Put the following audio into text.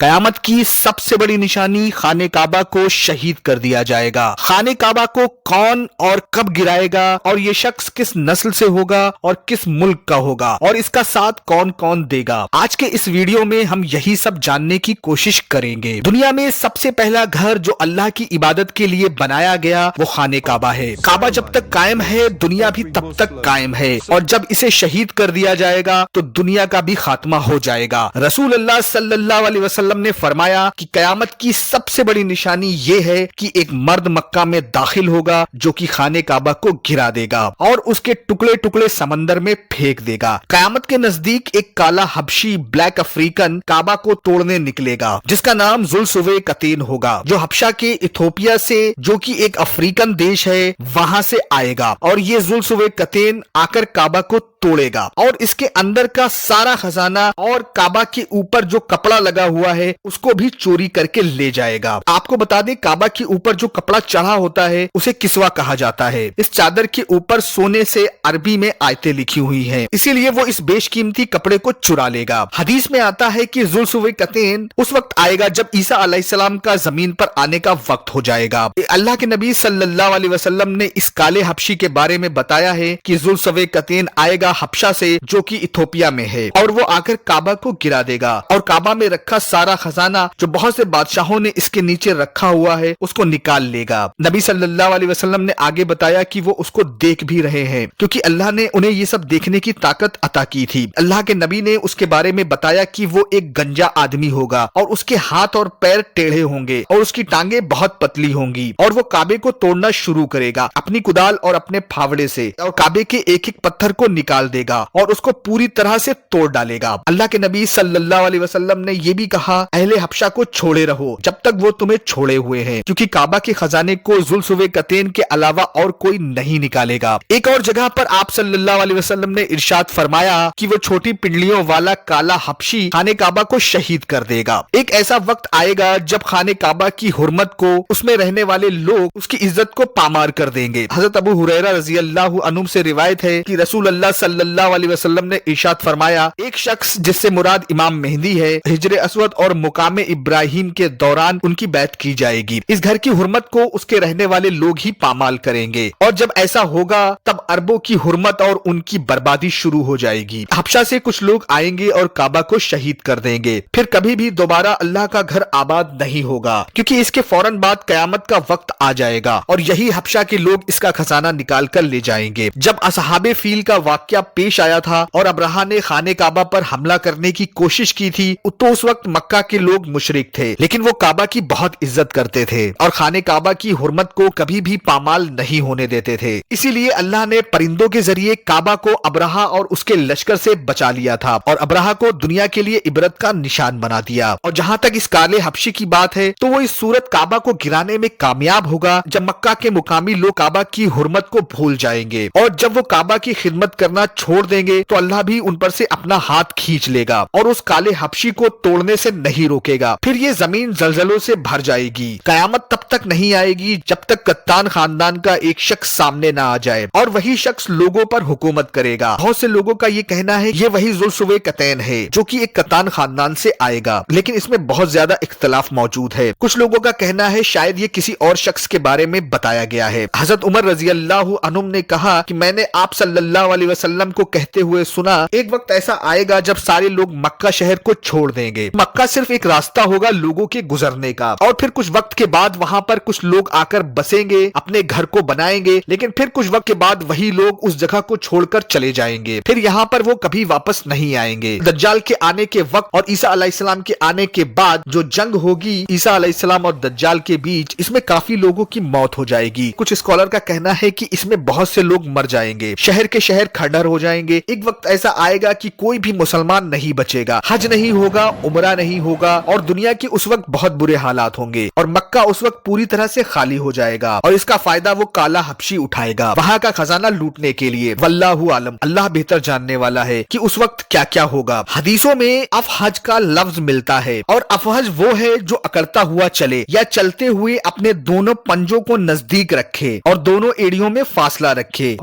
قیامت کی سب سے بڑی نشانی خانہ کعبہ کو شہید کر دیا جائے گا۔ خانہ کعبہ کو کون اور کب گرائے گا، اور یہ شخص کس نسل سے ہوگا اور کس ملک کا ہوگا، اور اس کا ساتھ کون کون دے گا۔ آج کے اس ویڈیو میں ہم یہی سب جاننے کی کوشش کریں گے۔ دنیا میں سب سے پہلا گھر جو اللہ کی عبادت کے لیے بنایا گیا وہ خانہ کعبہ ہے۔ کعبہ جب تک قائم ہے دنیا بھی تب تک قائم ہے، اور جب اسے شہید کر دیا جائے گا تو دنیا کا بھی خاتمہ ہو جائے گا۔ رسول اللہ صلی اللہ علیہ وسلم نے فرمایا کہ قیامت کی سب سے بڑی نشانی یہ ہے کہ ایک مرد مکہ میں داخل ہوگا جو کہ خانہ کعبہ کو گرا دے گا اور اس کے ٹکڑے ٹکڑے سمندر میں پھینک دے گا۔ قیامت کے نزدیک ایک کالا حبشی بلیک افریقن کعبہ کو توڑنے نکلے گا جس کا نام ذوالسویقتین ہوگا، جو حبشہ کے ایتھوپیا سے، جو کہ ایک افریقن دیش ہے، وہاں سے آئے گا، اور یہ ذوالسویقتین آ کر کعبہ کو توڑے گا اور اس کے اندر کا سارا خزانہ اور کعبہ کے اوپر جو کپڑا لگا ہوا ہے اس کو بھی چوری کر کے لے جائے گا۔ آپ کو بتا دیں کعبہ کے اوپر جو کپڑا چڑھا ہوتا ہے اسے کسوہ کہا جاتا ہے۔ اس چادر کے اوپر سونے سے عربی میں آیتیں لکھی ہوئی ہیں، اسی لیے وہ اس بیش قیمتی کپڑے کو چرا لے گا۔ حدیث میں آتا ہے کہ ذوالسویقتین اس وقت آئے گا جب عیسیٰ علیہ السلام کا زمین پر آنے کا وقت ہو جائے گا۔ اللہ کے نبی صلی اللہ علیہ وسلم نے اس کالے حبشی کے بارے میں بتایا ہے کہ ذوالسویقتین آئے گا حبشہ سے جو کہ ایتھوپیا میں ہے، اور وہ آ کر کعبہ کو گرا دے گا اور کعبہ میں رکھا سارا خزانہ جو بہت سے بادشاہوں نے اس کے نیچے رکھا ہوا ہے اس کو نکال لے گا۔ نبی صلی اللہ علیہ وسلم نے آگے بتایا کہ وہ اس کو دیکھ بھی رہے ہیں کیونکہ اللہ نے انہیں یہ سب دیکھنے کی طاقت عطا کی تھی۔ اللہ کے نبی نے اس کے بارے میں بتایا کہ وہ ایک گنجا آدمی ہوگا اور اس کے ہاتھ اور پیر ٹیڑھے ہوں گے اور اس کی ٹانگیں بہت پتلی ہوں گی، اور وہ کعبے کو توڑنا شروع کرے گا اپنی کدال اور اپنے پھاوڑے سے، اور کعبے کے ایک ایک پتھر کو نکال دے گا اور اس کو پوری طرح سے توڑ ڈالے گا۔ اللہ کے نبی صلی اللہ علیہ وسلم نے یہ بھی کہا اہل حبشہ کو چھوڑے رہو جب تک وہ تمہیں چھوڑے ہوئے ہیں، کیونکہ کعبہ کے خزانے کو ذوالسویقتین کے علاوہ اور کوئی نہیں نکالے گا۔ ایک اور جگہ پر آپ صلی اللہ علیہ وسلم نے ارشاد فرمایا کہ وہ چھوٹی پنڈلیوں والا کالا حبشی خانہ کعبہ کو شہید کر دے گا۔ ایک ایسا وقت آئے گا جب خانہ کعبہ کی حرمت کو، اس میں رہنے والے لوگ اس کی عزت کو پامال کر دیں گے۔ حضرت ابو ہریرہ رضی اللہ عنہ سے روایت ہے کہ رسول اللہ صلی اللہ علیہ وسلم نے ارشاد فرمایا ایک شخص جس سے مراد امام مہدی ہے، حجر اسود اور مقام ابراہیم کے دوران ان کی بیعت کی جائے گی۔ اس گھر کی حرمت کو اس کے رہنے والے لوگ ہی پامال کریں گے، اور جب ایسا ہوگا تب عربوں کی حرمت اور ان کی بربادی شروع ہو جائے گی۔ حبشہ سے کچھ لوگ آئیں گے اور کعبہ کو شہید کر دیں گے، پھر کبھی بھی دوبارہ اللہ کا گھر آباد نہیں ہوگا، کیونکہ اس کے فوراً بعد قیامت کا وقت آ جائے گا اور یہی حبشہ کے لوگ اس کا خزانہ نکال کر لے جائیں گے۔ جب اصحاب فیل کا واقعہ پیش آیا تھا اور ابرہہ نے خانہ کعبہ پر حملہ کرنے کی کوشش کی تھی تو اس وقت مکہ کے لوگ مشرک تھے، لیکن وہ کعبہ کی بہت عزت کرتے تھے اور خانہ کعبہ کی حرمت کو کبھی بھی پامال نہیں ہونے دیتے تھے۔ اسی لیے اللہ نے پرندوں کے ذریعے کعبہ کو ابرہہ اور اس کے لشکر سے بچا لیا تھا اور ابرہہ کو دنیا کے لیے عبرت کا نشان بنا دیا۔ اور جہاں تک اس کالے حبشی کی بات ہے تو وہ اس صورت کعبہ کو گرانے میں کامیاب ہوگا جب مکہ کے مقامی لوگ کعبہ کی حرمت کو بھول جائیں گے، اور جب وہ کعبہ کی خدمت کرنا چھوڑ دیں گے تو اللہ بھی ان پر سے اپنا ہاتھ کھینچ لے گا اور اس کالے حبشی کو توڑنے سے نہیں روکے گا۔ پھر یہ زمین زلزلوں سے بھر جائے گی۔ قیامت تب تک نہیں آئے گی جب تک کتان خاندان کا ایک شخص سامنے نہ آ جائے اور وہی شخص لوگوں پر حکومت کرے گا۔ بہت سے لوگوں کا یہ کہنا ہے یہ وہی ذوالسویقتین ہے جو کہ ایک کتان خاندان سے آئے گا، لیکن اس میں بہت زیادہ اختلاف موجود ہے۔ کچھ لوگوں کا کہنا ہے شاید یہ کسی اور شخص کے بارے میں بتایا گیا ہے۔ حضرت عمر رضی اللہ عنہ نے کہا کہ میں نے آپ صلی اللہ علیہ وسلم کو کہتے ہوئے سنا ایک وقت ایسا آئے گا جب سارے لوگ مکہ شہر کو چھوڑ دیں گے، مکہ صرف ایک راستہ ہوگا لوگوں کے گزرنے کا، اور پھر کچھ وقت کے بعد وہاں پر کچھ لوگ آ کر بسیں گے، اپنے گھر کو بنائیں گے، لیکن پھر کچھ وقت کے بعد وہی لوگ اس جگہ کو چھوڑ کر چلے جائیں گے، پھر یہاں پر وہ کبھی واپس نہیں آئیں گے۔ دجال کے آنے کے وقت اور عیسیٰ علیہ السلام کے آنے کے بعد جو جنگ ہوگی عیسیٰ علیہ السلام اور دجال کے بیچ، اس میں کافی لوگوں کی موت ہو جائے گی۔ کچھ اسکالر کا کہنا ہے کہ اس میں بہت سے لوگ مر جائیں گے، شہر کے شہر کھنڈر ہو جائیں گے۔ ایک وقت ایسا آئے گا کہ کوئی بھی مسلمان نہیں بچے گا، حج نہیں ہوگا، عمرہ نہیں ہوگا، اور دنیا کے اس وقت بہت برے حالات ہوں گے، اور مکہ اس وقت پوری طرح سے خالی ہو جائے گا، اور اس کا فائدہ وہ کالا حبشی اٹھائے گا وہاں کا خزانہ لوٹنے کے لیے۔ واللہ عالم، اللہ بہتر جاننے والا ہے کہ اس وقت کیا کیا ہوگا۔ حدیثوں میں افحج کا لفظ ملتا ہے، اور افحج وہ ہے جو اکڑتا ہوا چلے یا چلتے ہوئے اپنے دونوں پنجوں کو نزدیک رکھے اور دونوں ایڑیوں میں فاصلہ رکھے۔